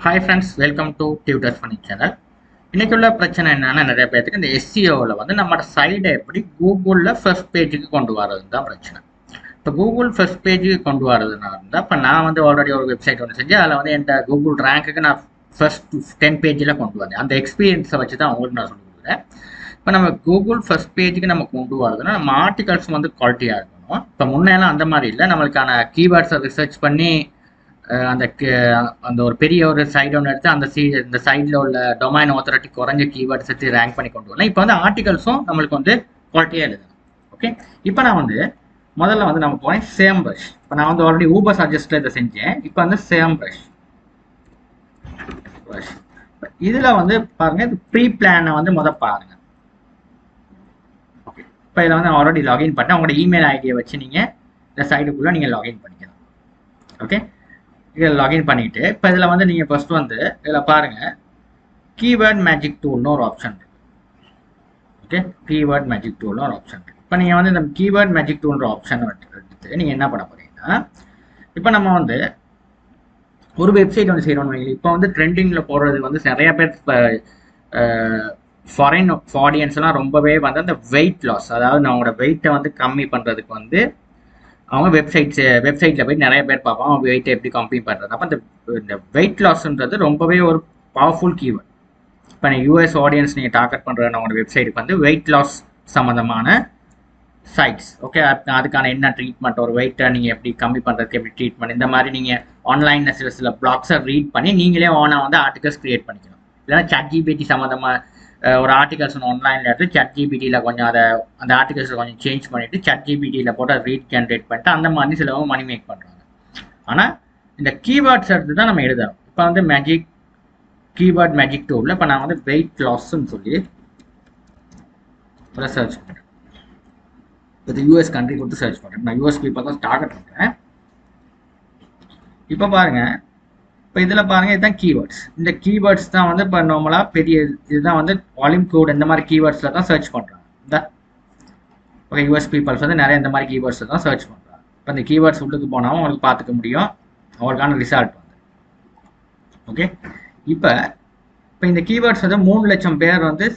Hi friends, welcome to tutors funny channel. இன்னைக்கு உள்ள பிரச்சனை என்னன்னா, நிறைய பேருக்கு இந்த எஸ்சிஓவில் வந்து நம்மளோட சைடை எப்படி கூகுளில் ஃபர்ஸ்ட் பேஜுக்கு கொண்டு வரது தான் பிரச்சனை. இப்போ கூகுள் ஃபர்ஸ்ட் பேஜுக்கு கொண்டு வரதுனா இருந்தால், இப்போ நான் வந்து ஆல்ரெடி ஒரு வெப்சைட் ஒன்று செஞ்சு அதில் வந்து என் கூகுள் ரேங்க்குக்கு நான் ஃபர்ஸ்ட் 10 பேஜில் கொண்டு வந்தேன். அந்த எக்ஸ்பீரியன்ஸை வச்சு தான் உங்களுக்கு நான் சொல்லி கொடுக்குறேன். இப்போ நம்ம கூகுள் ஃபர்ஸ்ட் பேஜுக்கு நம்ம கொண்டு வரதுன்னா நம்ம ஆர்டிகல்ஸ் வந்து குவாலிட்டியாக இருக்கணும். இப்போ முன்னெல்லாம் அந்த மாதிரி இல்லை, நம்மளுக்கான கீவேர்ட்ஸை ரிசர்ச் பண்ணி அந்த அந்த ஒரு பெரிய ஒரு சைடு ஒன்று எடுத்து அந்த இந்த சைடில் உள்ள டொமைன் ஆத்தாரிட்டி குறைஞ்ச கீவேர்ட்ஸ் எடுத்து ரேங்க் பண்ணி கொண்டு வரலாம். இப்போ வந்து ஆர்டிகல்ஸும் நம்மளுக்கு வந்து குவாலிட்டியாக எழுதணும். ஓகே, இப்போ நான் வந்து முதல்ல வந்து நம்ம போனேன் சேம் ப்ரஷ். இப்போ நான் வந்து ஆல்ரெடி ஊபர் சஜஸ்டில் இதை செஞ்சேன். இப்போ வந்து சேம் ப்ரஷ் இதில் வந்து பாருங்கள், இது ப்ரீ பிளானை வந்து பாருங்கள். ஓகே, இப்போ இதில் வந்து ஆல்ரெடி லாகின் பண்ணேன். உங்களோட இமெயில் ஐடியை வச்சு நீங்கள் இந்த சைடுக்குள்ளே நீங்கள் லாகின் பண்ணிக்கலாம். ஓகே, இதில் லாகின் பண்ணிவிட்டு இப்போ இதில் வந்து நீங்கள் ஃபர்ஸ்ட் வந்து இதில் பாருங்கள், கீவேர்ட் மேஜிக் டூல்னு ஒரு ஆப்ஷன் இருக்குது. ஓகே, கீவேர்ட் மேஜிக் டூல்னு ஒரு ஆப்ஷன் இருக்குது. இப்போ நீங்கள் வந்து இந்த கீவேர்ட் மேஜிக் டூல்ன்ற ஆப்ஷனை எடுத்து நீங்கள் என்ன பண்ண போறீங்கன்னா, இப்போ நம்ம வந்து ஒரு வெப்சைட் வந்து செய்யணும்னு வைங்க. இப்போ வந்து ட்ரெண்டிங்கில் போடுறது வந்து நிறைய பேர் இப்போ ஃபாரின் ஆடியன்ஸ்லாம் ரொம்பவே வந்து அந்த வெயிட் லாஸ், அதாவது நம்மளோட வெயிட்டை வந்து கம்மி பண்ணுறதுக்கு வந்து அவங்க வெப்சைட்டில் போய் நிறைய பேர் பார்ப்போம், அவங்க வெயிட்டை எப்படி கம்மி பண்ணுறது. அப்போ இந்த வெயிட் லாஸ்ன்றது ரொம்பவே ஒரு பவர்ஃபுல் கீவேர்ட். இப்போ யூஎஸ் ஆடியன்ஸ் நீங்கள் டார்கெட் பண்ணுற நம்மளோட வெப்சைட்டுக்கு வந்து வெயிட் லாஸ் சம்மந்தமான சைட்ஸ். ஓகே, அதுக்கான என்ன ட்ரீட்மெண்ட், ஒரு வெயிட்டை நீங்கள் எப்படி கம்மி பண்ணுறதுக்கு எப்படி ட்ரீட்மெண்ட், இந்த மாதிரி நீங்கள் ஆன்லைனில் சில பிளாக்ஸை ரீட் பண்ணி நீங்களே ஓனாக வந்து ஆர்டிகல்ஸ் கிரியேட் பண்ணிக்கணும். இல்லைன்னா ChatGPT சம்மந்தமாக ஒரு ஆர்டிகல்ஸ் ஒன்று ஆன்லைனில் எடுத்து ChatGPTயில் கொஞ்சம் அந்த ஆர்டிகல்ஸை கொஞ்சம் சேஞ்ச் பண்ணிவிட்டு ChatGPTயில் போட்டு ரீட் ஜென்ரேட் பண்ணிட்டு அந்த மாதிரி சிலவங்க மணி மேக் பண்ணுறாங்க. ஆனால் இந்த கீவேர்ட்ஸ் எடுத்து தான் நம்ம எழுதணும். இப்போ வந்து கீவேர்ட் மேஜிக் டூலில் இப்போ நான் வந்து வெயிட் லாஸ்ன்னு சொல்லி ஒரு சர்ச் பண்ணுறேன். இப்போ யூஎஸ் கண்ட்ரி கொடுத்து சர்ச் பண்ணுறேன். நான் யூஎஸ் பீப்பிள் தான் டார்கெட் பண்ணுறேன். இப்போ பாருங்கள், இப்போ இதில் பாருங்கள், இதுதான் கீவேர்ட்ஸ். இந்த கீவேர்ட்ஸ் தான் வந்து இப்போ நார்மலாக பெரிய இதுதான் வந்து வால்யூம் கோட் இந்த மாதிரி கீவேர்ட்ஸில் தான் சர்ச் பண்ணுறாங்க. இந்த ஓகே, யூஎஸ் பீப்பிள்ஸ் வந்து நிறைய இந்த மாதிரி கீவேர்ட்ஸில் தான் சர்ச் பண்ணுறாங்க. இப்போ இந்த கீவேர்ட்ஸ் உள்ளுக்கு போனாலும் அவங்களுக்கு பார்த்துக்க முடியும் அவங்களுக்கான ரிசல்ட் வந்து. ஓகே, இப்போ இந்த கீவேர்ட்ஸ் வந்து 3 லட்சம் பேர் வந்து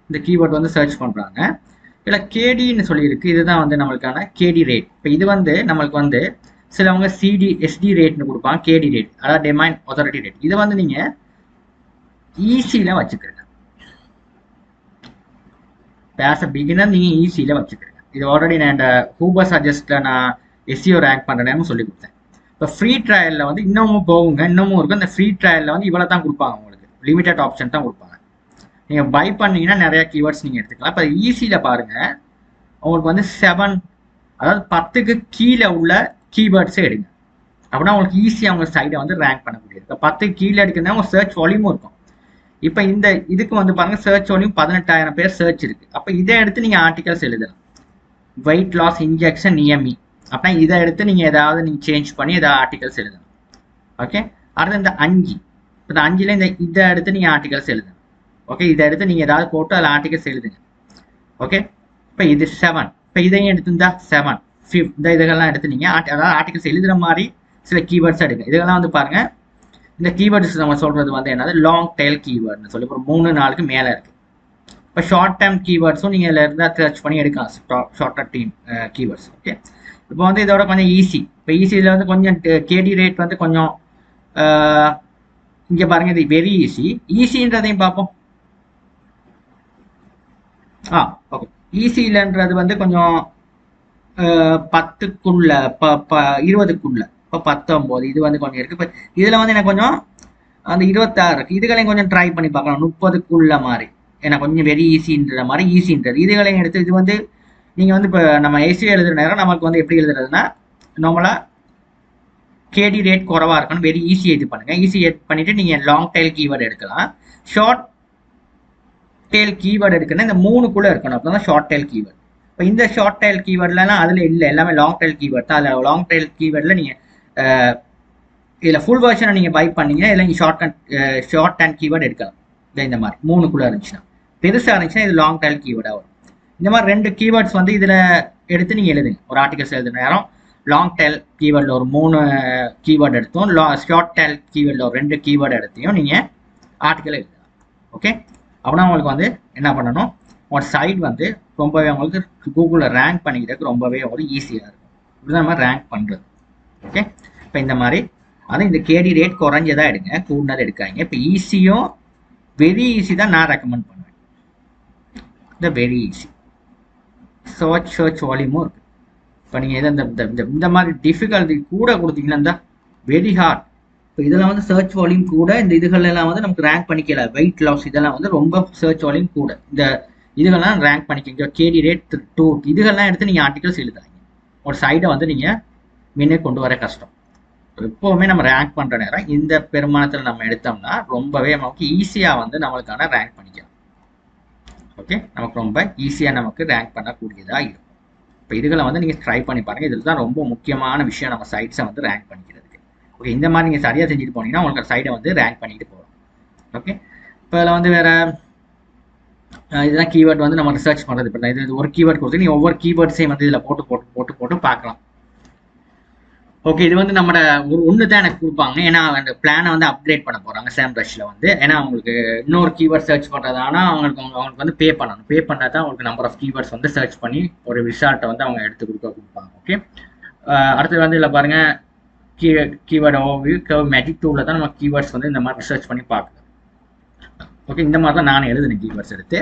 இந்த கீவேர்ட் வந்து சர்ச் பண்ணுறாங்க. இல்லை கேடின்னு சொல்லியிருக்கு, இதுதான் வந்து நம்மளுக்கான கேடி ரேட். இப்போ இது வந்து நம்மளுக்கு வந்து சிலவங்க எஸ்டி ரேட்னு கொடுப்பாங்க, கேடி ரேட், அதாவது டொமைன் ஆத்தாரிட்டி ரேட். இதை வந்து நீங்கள் ஈஸியில் வச்சுக்கிறீங்க. ஆஸ் அ பிகினர் நீங்கள் ஈஸியில் வச்சுக்கிறீங்க. இது ஆல்ரெடி நான் இந்த ஊபர் சஜஸ்டில் நான் எஸ்சிஓ ரேங்க் பண்ணுறேன்னு சொல்லி கொடுத்தேன். இப்போ ஃப்ரீ ட்ரையலில் வந்து இன்னமும் போகுங்க, இன்னமும் இருக்கும். இந்த ஃப்ரீ ட்ரையலில் வந்து இவ்வளோ தான் கொடுப்பாங்க, உங்களுக்கு லிமிடெட் ஆப்ஷன் தான் கொடுப்பாங்க. நீங்கள் பை பண்ணீங்கன்னா நிறையா கீவேர்ட்ஸ் நீங்கள் எடுத்துக்கலாம். இப்போ ஈஸியில் பாருங்கள், உங்களுக்கு வந்து 7, அதாவது 10க்கு கீழே உள்ள கீவேர்ட்ஸே எடுங்க. அப்படின்னா உங்களுக்கு ஈஸியாக அவங்க சைடை வந்து ரேங்க் பண்ண முடியாது. இப்போ 10க்கு கீழே எடுக்கிறதா உங்கள் சர்ச் வால்யூமும் இருக்கும். இப்போ இதுக்கு வந்து பாருங்கள், சர்ச் வால்யூம் 18,000 பேர் சர்ச் இருக்குது. அப்போ இதை எடுத்து நீங்கள் ஆர்டிகல்ஸ் எழுதலாம். வெயிட் லாஸ் இன்ஜெக்ஷன் நியமி அப்படின்னா இதை எடுத்து நீங்கள் ஏதாவது நீங்கள் சேஞ்ச் பண்ணி ஏதாவது ஆர்டிகல்ஸ் எழுதணும். ஓகே, அடுத்து இந்த 5, இப்போ இந்த 5ல் இதை எடுத்து நீங்கள் ஆர்டிகல்ஸ் எழுதணும். ஓகே, இதை எடுத்து நீங்கள் ஏதாவது போட்டு அதில் ஆர்டிகல்ஸ் எழுதுங்க. ஓகே, இப்போ இது 7, இப்போ இதையும் எடுத்துருந்தா 7, 5 இந்த இதெல்லாம் எடுத்து நீங்கள் அதாவது ஆர்டிகல்ஸ் எழுதுகிற மாதிரி சில கீவேர்ட்ஸ் எடுங்க. இதெல்லாம் வந்து பாருங்கள், இந்த கீவேர்ட்ஸ் நம்ம சொல்கிறது வந்து என்னது லாங் டெயில் கீவேர்ட்னு சொல்லி ஒரு 3-4க்கு மேலே இருக்குது. இப்போ ஷார்ட் டேர்ம் கீவேர்ட்ஸும் நீங்கள் இதில் இருந்தால் சர்ச் பண்ணி எடுக்கலாம், ஷார்ட்டர் டீம் கீவேர்ட்ஸ். ஓகே, இப்போ வந்து இதோட கொஞ்சம் ஈஸி. இப்போ ஈஸியில் வந்து கொஞ்சம் கேடி ரேட் வந்து கொஞ்சம் இங்கே பாருங்கள், இது வெரி ஈஸின்றதையும் பார்ப்போம். ஓகே, ஈஸிலன்றது வந்து கொஞ்சம் 10க்குள்ள 20க்குள்ள, இப்போ 19 இது வந்து கொஞ்சம் இருக்குது. இப்போ இதில் வந்து எனக்கு கொஞ்சம் அந்த 26 இருக்குது. இதுகளையும் கொஞ்சம் ட்ரை பண்ணி பார்க்கலாம் 30க்குள்ள மாதிரி. ஏன்னா கொஞ்சம் வெரி ஈஸின்ற மாதிரி ஈஸின்றது இதுகளையும் எடுத்து இது வந்து நீங்கள் வந்து இப்போ நம்ம ஏசியாக எழுதுகிற நேரம் நமக்கு வந்து எப்படி எழுதுறதுன்னா, நார்மலாக கேடி ரேட் குறவாக இருக்கணும், வெரி ஈஸியாக இது பண்ணுங்கள். ஈஸி பண்ணிவிட்டு நீங்கள் லாங் டெயில் கீவேர்டு எடுக்கலாம். ஷார்ட் டெயில் கீவேர்டு எடுக்கணும், இந்த 3க்குள்ளே இருக்கணும். அப்போ தான் ஷார்ட் டெயில் கீவேர்டு. இப்போ இந்த ஷார்ட் டெயில் கீவேர்ட்லாம் அதில் இல்லை, எல்லாமே லாங் டெயில் கீவேர்ட் தான். அதில் லாங் டெயில் கீவேர்டில் நீங்கள் இதில் ஃபுல் வெர்ஷனை நீங்கள் பை பண்ணீங்கன்னா இதில் நீங்கள் ஷார்ட் அண்ட் கீவேர்டு எடுக்கலாம். இந்த மாதிரி 3க்குள்ளே இருந்துச்சுன்னா, பெருசாக இருந்துச்சுன்னா இது லாங் டெயில் கீவேர்டாக வரும். இந்த மாதிரி 2 கீவேர்ட்ஸ் வந்து இதில் எடுத்து நீங்கள் எழுதுங்க ஒரு ஆர்டிகல்ஸ் எழுதுன நேரம். லாங் டெல் கீவேர்டில் ஒரு 3 கீவேர்டு எடுத்தும் ஷார்ட் டெல் கீவேர்டில் ஒரு 2 கீவேர்டு எடுத்தையும் நீங்கள் ஆர்டிக்கல் எழுதலாம். ஓகே, அப்படின்னா உங்களுக்கு வந்து என்ன பண்ணணும், ஒரு சைட் வந்து ரொம்பவே உங்களுக்கு கூகுளில் ரேங்க் பண்ணிக்கிறதுக்கு ரொம்பவே உங்களுக்கு ஈஸியாக இருக்கும். இப்படிதான் நம்ம ரேங்க் பண்ணுறது. ஓகே, இப்போ இந்த மாதிரி அது இந்த கேடி ரேட் குறைஞ்சதாக எடுங்க, கூடுனதை எடுக்காங்க. இப்போ ஈஸியும் வெரி ஈஸி தான் நான் ரெக்கமெண்ட் பண்ணுவேன். இந்த வெரி ஈஸி சர்ச் வால்யூமும் இருக்குது. இப்போ நீங்கள் எதை இந்த மாதிரி டிஃபிகல்ட்டி கூட கொடுத்தீங்கன்னா இந்த வெரி ஹார்ட். இப்போ இதெல்லாம் வந்து சர்ச் வால்யூம் கூட, இந்த இதுகளெல்லாம் வந்து நமக்கு ரேங்க் பண்ணிக்கல. வெயிட் லாஸ் இதெல்லாம் வந்து ரொம்ப சர்ச் வால்யூம் கூட, இந்த இதுகள்லாம் ரேங்க் பண்ணிக்கிங்க. கேடி ரேட் 2 இதுகள்லாம் எடுத்து நீங்கள் ஆர்டிகல்ஸ் எழுதாங்க. ஒரு சைடை வந்து நீங்கள் முன்னே கொண்டு வர கஷ்டம். எப்போவுமே நம்ம ரேங்க் பண்ணுற நேரம் இந்த பெருமானத்தில் நம்ம எடுத்தோம்னா ரொம்பவே நமக்கு ஈஸியாக வந்து நம்மளுக்கான ரேங்க் பண்ணிக்கலாம். ஓகே, நமக்கு ரொம்ப ஈஸியாக நமக்கு ரேங்க் பண்ணக்கூடியதாக இருக்கும். இப்போ இதுகளை வந்து நீங்கள் ட்ரை பண்ணி பாருங்கள். இதில் தான் ரொம்ப முக்கியமான விஷயம் நம்ம சைட்ஸை வந்து ரேங்க் பண்ணிக்கிறதுக்கு. ஓகே, இந்த மாதிரி நீங்கள் சரியாக செஞ்சுட்டு போனீங்கன்னா உங்களுக்கு சைடை வந்து ரேங்க் பண்ணிட்டு போகலாம். ஓகே, இப்போ இதில் வந்து வேறு இதுதான் கீவேர்ட் வந்து நம்ம ரிசர்ச் பண்ணுறது. இப்போ இது ஒரு கீவேர்ட் கொடுத்து நீங்கள் ஒவ்வொரு கீவேர்ட்ஸையும் வந்து இதில் போட்டு பார்க்கலாம். ஓகே, இது வந்து நம்ம ஒன்று தான் எனக்கு கொடுப்பாங்க. ஏன்னா அந்த பிளானை வந்து அப்கிரேட் பண்ண போகிறாங்க SEMrushல வந்து. ஏன்னா அவங்களுக்கு இன்னொரு கீவேர்ட் சர்ச் பண்ணுறதானா அவங்களுக்கு வந்து பே பண்ணணும். பே பண்ணால் தான் அவங்களுக்கு நம்பர் ஆஃப் கீவேர்ட்ஸ் வந்து சர்ச் பண்ணி ஒரு ரிசல்ட்டை வந்து அவங்க எடுத்து கொடுப்பாங்க. ஓகே, அடுத்தது வந்து இல்லை பாருங்கள், கீவேர்ட் ஓவர்வியூ மேஜிக் டூலில் தான் நம்ம கீவேர்ட்ஸ் வந்து இந்த மாதிரி ரிசர்ச் பண்ணி பார்க்கலாம். ஓகே, இந்த மாதிரி தான் நான் எழுதுனேன் கீவேர்ட்ஸ் எடுத்து.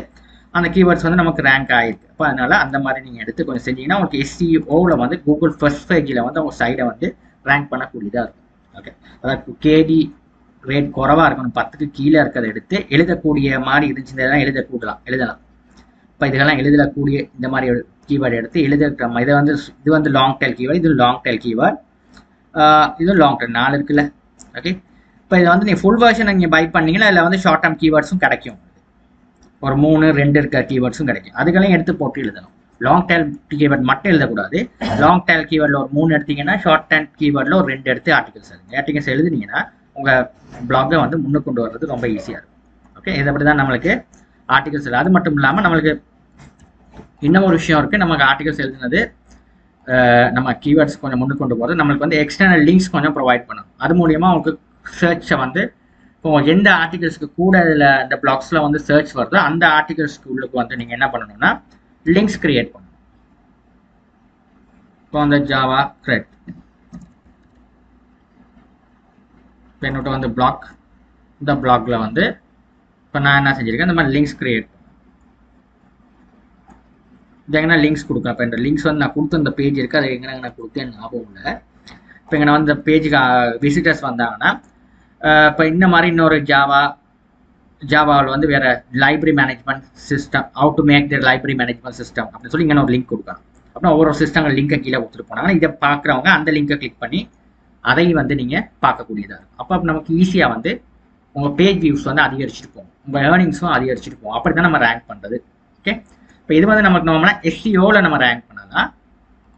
அந்த கீவேர்ட்ஸ் வந்து நமக்கு ரேங்க் ஆகிருக்கு. அப்போ அதனால் அந்த மாதிரி நீங்கள் எடுத்து கொஞ்சம் செஞ்சீங்கன்னா உங்களுக்கு SEOவில் வந்து கூகுள் ஃபர்ஸ்ட் பேஜில் வந்து அவங்க சைடை வந்து ரேங்க் பண்ணக்கூடியதாக இருக்கும். ஓகே, அதாவது கேடி ரேட் குறவாக இருக்கணும், 10க்கு கீழே இருக்கிறத எடுத்து எழுதக்கூடிய மாதிரி இருந்துச்சு. இதெல்லாம் எழுதலாம். இப்போ இதெல்லாம் எழுதக்கூடிய இந்த மாதிரி கீவேர்டு எடுத்து எழுதுற இதை வந்து இது வந்து லாங் டெல் கீவேர்டு, இது லாங் டெல் கீவேர்டு, இது லாங் டெல் 4 இருக்குல்ல. ஓகே, இப்போ இதை வந்து நீங்கள் ஃபுல் வெர்ஷன் நீங்கள் பை பண்ணீங்கன்னா இதில் வந்து ஷார்ட் டேர்ம் கீவேர்ட்ஸும் கிடைக்கும். ஒரு 3, 2 இருக்க கீவேர்ட்ஸும் கிடைக்கும். அதுக்கெல்லாம் எடுத்து போட்டு எழுதணும். லாங் டேல் கீவேர்ட் மட்டும் எழுதக்கூடாது. லாங் டேல் கீவேர்டில் ஒரு 3 எடுத்தீங்கன்னா ஷார்ட் டேல் கீவேர்டில் ஒரு 2 எடுத்து ஆர்டிகல்ஸ் எழுதுனீங்கன்னா உங்கள் பிளாகை வந்து முன்னுக்கு கொண்டு வர்றது ரொம்ப ஈஸியாக இருக்கும். ஓகே, இதை அப்படி தான் நம்மளுக்கு ஆர்டிகல்ஸ் எழுது. அது மட்டும் இல்லாமல் நம்மளுக்கு இன்னும் ஒரு விஷயம் இருக்குது. நமக்கு ஆர்டிகல்ஸ் எழுதுனது நம்ம கீவேர்ட்ஸ் கொஞ்சம் முன்னுக்கு கொண்டு போகிறது நம்மளுக்கு வந்து எக்ஸ்டர்னல் லிங்க்ஸ் கொஞ்சம் ப்ரொவைட் பண்ணணும். அது மூலியமாக உங்களுக்கு சர்ச்சை வந்து இப்போ எந்த ஆர்டிகல்ஸ்க்கு கூட இதில் இந்த பிளாக்ஸில் வந்து சர்ச் வருதோ அந்த ஆர்டிகல்ஸ்க்கு உள்ளுக்கு வந்து நீங்கள் என்ன பண்ணணும்னா லிங்க்ஸ் கிரியேட் பண்ணணும். இப்போ அந்த ஜாவா த்ரெட் இப்போ என்னோட வந்து பிளாக், இந்த பிளாக்ல வந்து இப்போ நான் என்ன செஞ்சுருக்கேன், இந்த மாதிரி லிங்க்ஸ் கிரியேட் இது எங்கன்னா லிங்க்ஸ் கொடுப்பேன். இப்போ இந்த லிங்க்ஸ் வந்து நான் கொடுத்து இந்த பேஜ் இருக்குது, அதை எங்கே நான் கொடுத்தேன் ஞாபகம் இல்லை. இப்போ இங்கே நான் வந்து இந்த பேஜுக்கு விசிட்டர்ஸ் வந்தாங்கன்னா இப்போ இந்த மாதிரி இன்னொரு ஜாவாவில் வந்து வேறு library management system, how to make the library management system அப்படின்னு சொல்லி இங்கே ஒரு லிங்க் கொடுக்கலாம். அப்புறம் ஒவ்வொரு சிஸ்டங்கள் லிங்கை கீழே கொடுத்துட்டு போனாங்கன்னா இதை பார்க்குறவங்க அந்த லிங்கை கிளிக் பண்ணி அதையும் வந்து நீங்கள் பார்க்கக்கூடியதாக இருக்கும். அப்போ நமக்கு ஈஸியாக வந்து உங்கள் பேஜ் வியூஸ் வந்து அதிகரிச்சுட்டு போகும், உங்கள் ஏர்னிங்ஸும் அதிகரிச்சுட்டு போகும். அப்படி தான் நம்ம ரேங்க் பண்ணுறது. ஓகே, இப்போ இது வந்து நமக்கு நம்ம SEOவில் நம்ம ரேங்க் பண்ணலாம்.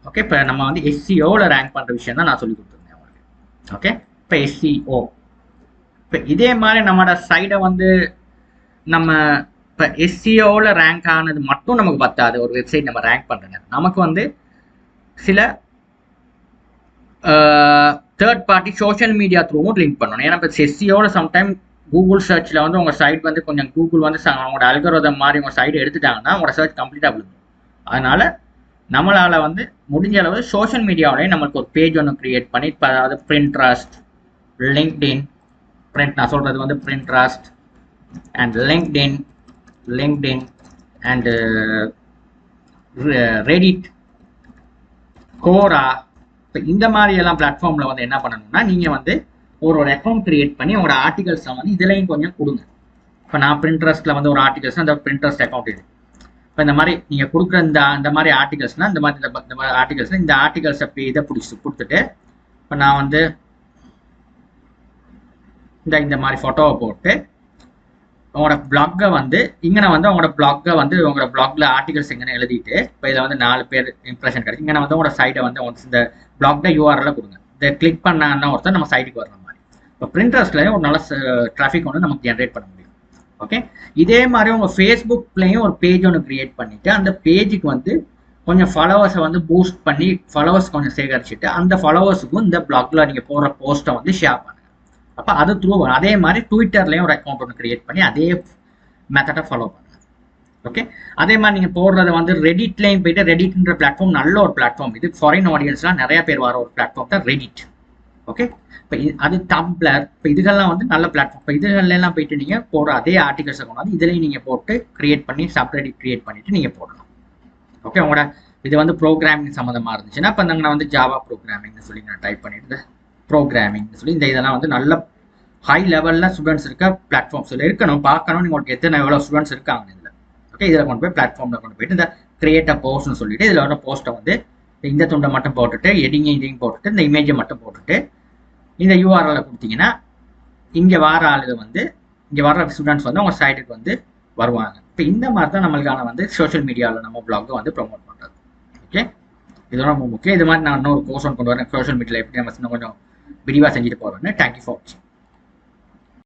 ஓகே, இப்போ நம்ம வந்து SEOவில் ரேங்க் பண்ணுற விஷயம் தான் நான் சொல்லி கொடுத்துருந்தேன் உங்களுக்கு. ஓகே, இப்போ SEO இப்போ இதே மாதிரி நம்மளோட சைடை வந்து நம்ம இப்போ SEOவில் ரேங்க் ஆனது மட்டும் நமக்கு பத்தாது. ஒரு வெப்சைட் நம்ம ரேங்க் பண்ணுறேங்க, நமக்கு வந்து சில தேர்ட் பார்ட்டி சோஷியல் மீடியா த்ரூவும் லிங்க் பண்ணணும். ஏன்னா இப்போ SEOவில் சம்டைம் கூகுள் சர்ச்சில் வந்து உங்கள் சைட் வந்து கொஞ்சம் கூகுள் வந்து அவங்களோட அல்கோரிதம் மாதிரி உங்கள் சைடு எடுத்துட்டாங்கன்னா உங்களோட சர்ச் கம்ப்ளீட்டாக விழுந்துடும். அதனால் நம்மளால் வந்து முடிஞ்ச அளவு சோஷியல் மீடியாவிலேயே நம்மளுக்கு ஒரு பேஜ் ஒன்று க்ரியேட் பண்ணி, இப்போ அதாவது Pinterest, லிங்க்டின், நான் சொல்கிறது வந்து Pinterest and LinkedIn and Reddit, Quora, இப்போ இந்த மாதிரி எல்லாம் பிளாட்ஃபார்மில் வந்து என்ன பண்ணணும்னா நீங்கள் வந்து ஒரு அக்கௌண்ட் கிரியேட் பண்ணி உங்களோட ஆர்டிகல்ஸை வந்து இதுலையும் கொஞ்சம் கொடுங்க. இப்போ நான் Pinterestல வந்து ஒரு ஆர்டிகல்ஸ்னால் அந்த Pinterest அக்கௌண்ட் இது. இப்போ இந்த மாதிரி நீங்கள் கொடுக்குற இந்த மாதிரி ஆர்டிகல்ஸ்னால் இந்த மாதிரி ஆர்டிகல்ஸ்னால் இந்த ஆர்டிகல்ஸை இதை கொடுத்துட்டு இப்போ நான் வந்து இந்த மாதிரி ஃபோட்டோவை போட்டு உங்களோட பிளாகை வந்து இங்கே வந்து உங்களோட பிளாக்ல ஆர்டிகல்ஸ் எங்கே எழுதிட்டு இப்போ இதில் வந்து 4 பேர் இம்ப்ரெஷன் கிடைக்கும். இங்கே வந்து உங்களோட சைட்டை வந்து இந்த பிளாக்ல URL கொடுங்க. இதை கிளிக் பண்ணாங்கன்னா ஒருத்தர் நம்ம சைட்டுக்கு வர்ற மாதிரி. இப்போ Pinterestலயும் ஒரு நல்ல டிராஃபிக் ஒன்று நமக்கு ஜென்ரேட் பண்ண முடியும். ஓகே, இதே மாதிரி உங்கள் ஃபேஸ்புக்லையும் ஒரு பேஜ் ஒன்று கிரியேட் பண்ணிட்டு அந்த பேஜுக்கு வந்து கொஞ்சம் ஃபாலோவர்ஸை வந்து பூஸ்ட் பண்ணி ஃபாலோவர்ஸ் கொஞ்சம் சேகரிச்சுட்டு அந்த ஃபாலோவர்ஸுக்கும் இந்த பிளாக்ல நீங்கள் போடுற போஸ்ட்டை வந்து ஷேர் பண்ணுங்க. அப்போ அது த்ரூ அதே மாதிரி ட்விட்டர்லேயும் ஒரு அக்கௌண்ட் ஒன்று கிரியேட் பண்ணி அதே மெத்தடை ஃபாலோ பண்ணுங்க. ஓகே, அதே மாதிரி நீங்கள் போடுறத வந்து ரெடிட்லேயும் போயிட்டு ரெடிட்ன்ற பிளாட்ஃபார்ம் நல்ல ஒரு பிளாட்ஃபார்ம். இது ஃபாரின் ஆடியன்ஸ்லாம் நிறைய பேர் வர ஒரு பிளாட்ஃபார்ம் தான் ரெடிட். ஓகே, இப்போ அது டம்ப்ளர், இப்போ இதுகள்லாம் வந்து நல்ல பிளாட்ஃபார்ம். இப்போ இதுகள்லாம் போயிட்டு நீங்கள் போடுற அதே ஆர்டிகல்ஸை கொண்டாந்து இதுலேயும் நீங்கள் போட்டு கிரியேட் பண்ணி சப்ரெடிட் கிரியேட் பண்ணிட்டு நீங்கள் போடலாம். ஓகே, உங்களோட இது வந்து ப்ரோக்ராமிங் சம்மந்தமாக இருந்துச்சுன்னா இப்போ நான் வந்து ஜாவா ப்ரோக்ராமிங்னு சொல்லி நான் டைப் பண்ணிட்டு ப்ரோக்ராமிங்னு சொல்லி இந்த இதெல்லாம் வந்து நல்ல ஹை லெவலில் ஸ்டூடெண்ட்ஸ் இருக்க பிளாட்ஃபார்ம்ஸில் இருக்கணும். பார்க்கணும் உங்களுக்கு எவ்வளோ ஸ்டூடெண்ட்ஸ் இருக்காங்க இதில். ஓகே, இதில் கொண்டு போய் பிளாட்ஃபார்மில் கொண்டு போயிட்டு இந்த கிரியேட் அ போஸ்ட்னு சொல்லிட்டு இதில் வர போஸ்ட்டை வந்து இந்த துண்டை மட்டும் போட்டுட்டு இதையும் போட்டுட்டு இந்த இமேஜை மட்டும் போட்டுட்டு இந்த யூஆர்எல்ல கொடுத்தீங்கன்னா இங்கே வர ஆளுங்க வந்து இங்கே வர ஸ்டூடெண்ட்ஸ் வந்து உங்கள் சைட்டுக்கு வந்து வருவாங்க. இப்போ இந்த மாதிரி தான் நம்மளுக்கான வந்து சோஷியல் மீடியாவில் நம்ம பிளாகை வந்து ப்ரொமோட் பண்ணுறது. ஓகே, இதெல்லாம் ரொம்ப முக்கியம். இது மாதிரி நான் இன்னொரு கோர்ஸ் ஒன்று கொண்டு வரேன், சோஷியல் மீடியாவில் எப்படி நம்ம கொஞ்சம் விரிவாக செஞ்சுட்டு போகிறேன்னு. தேங்க்யூ ஃபார் வாட்சிங்.